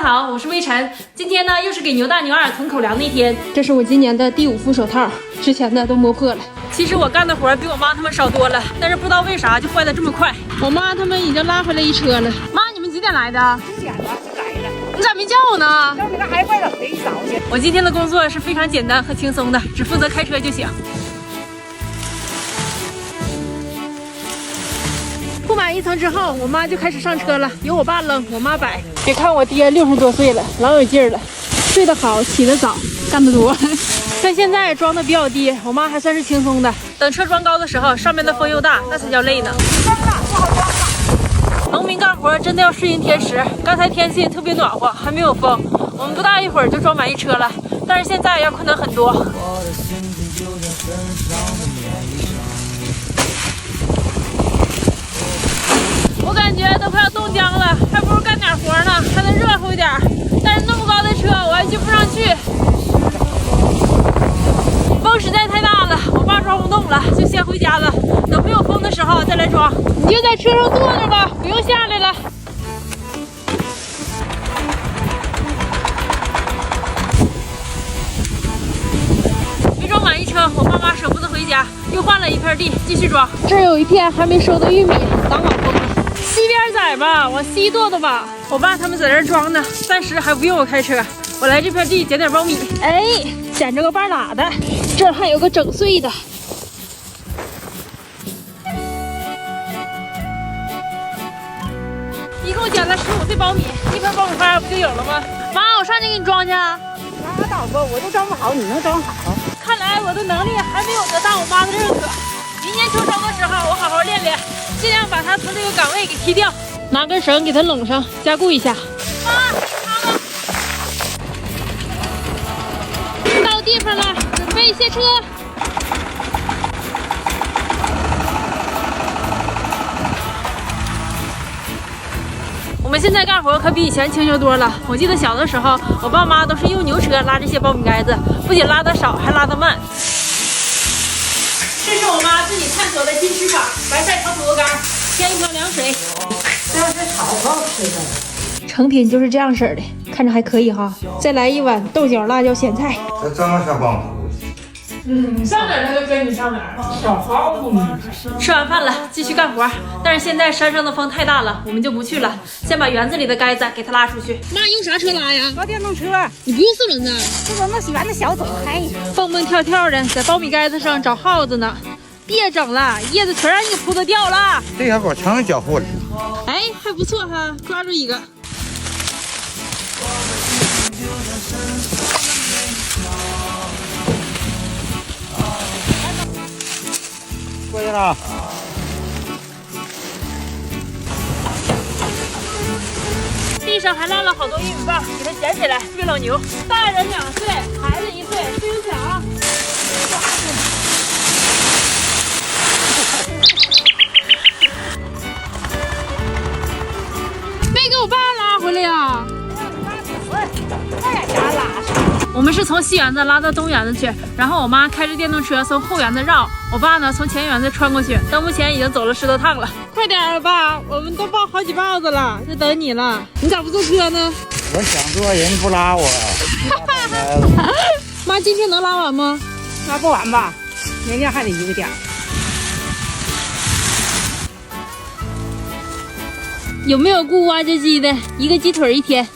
家好，我是魏晨。今天呢，又是给牛大牛二囤口粮的一天。这是我今年的第5副手套，之前的都磨破了。其实我干的活比我妈他们少多了，但是不知道为啥就坏的这么快。我妈他们已经拉回来一车了。妈，你们几点来的9点了就来了。你咋没叫我呢？叫你个孩子怪冷的，一早去。我今天的工作是非常简单和轻松的，只负责开车就行。铺满1层之后，我妈就开始上车了，由我爸扔，我妈摆。别看我爹60多岁了，老有劲儿了，睡得好，起得早，干得多。但现在装的比较低，我妈还算是轻松的。等车装高的时候，上面的风又大，那才叫累呢。农民干活真的要适应天时，刚才天气特别暖和，还没有风，我们不大一会儿就装满1车了。但是现在要困难很多。我感觉都快要冻僵了，还不如干点活呢，还能热乎一点。但是那么高的车我还进不上去，风实在太大了，我爸装不动了，就先回家了。等没有风的时候再来装。你就在车上坐着吧，不用下来了。没装满1车，我爸妈舍不得回家，又换了一片地继续装。这儿有一片还没收的玉米，挡好风了。西边窄吧，往西跺跺吧。我爸他们在这儿装呢，暂时还不用我开车。我来这片地捡点苞米。哎，捡着个半拉的，这儿还有个整穗的。一共捡了15穗苞米，1盆苞米花不就有了吗？妈，我上去给你装去。拉倒吧，我都装不好，你能装好？看来我的能力还没有得到我妈的认可。明年秋收的时候，我好好练练，尽量把它从这个岗位给踢掉。拿根绳给它拢上，加固一下。妈，擦了。到地方了，准备卸车。我们现在干活可比以前轻松多了。我记得小的时候，我爸妈都是用牛车拉这些苞米杆子，不仅拉得少，还拉得慢。这是我妈自己探索的新吃法：白菜炒土豆干，添一瓢凉水。这是炒不好吃的。成品就是这样式的，看着还可以哈。再来一碗豆角辣椒咸菜。这这么下棒子。你上哪儿他就跟你上哪儿。小耗子呢？吃完饭了，继续干活。但是现在山上的风太大了，我们就不去了。先把园子里的杆子给它拉出去。妈，用啥车拉呀？坐电动车，你不用4轮子？这怎么圆的小走开？蹦蹦跳跳的，在苞米杆子上找耗子呢。别整了，叶子全让你扑得掉了。这小狗全搅和了。哎，还不错哈，抓住一个。过去了。地上还落了好多玉米棒，给它捡起来。喂老牛，大人2岁，孩子1岁，不影响。没给我爸拉回来呀？我们是从西园子拉到东园子去，然后我妈开着电动车从后园子绕，我爸呢从前园子穿过去。到目前已经走了10多趟了。快点儿吧，我们都抱好几棒子了，就等你了。你咋不坐车呢？我想坐，人不拉我。妈，今天能拉完吗？拉不完吧？明天还得1个点。有没有雇挖掘机的？1个鸡腿1天。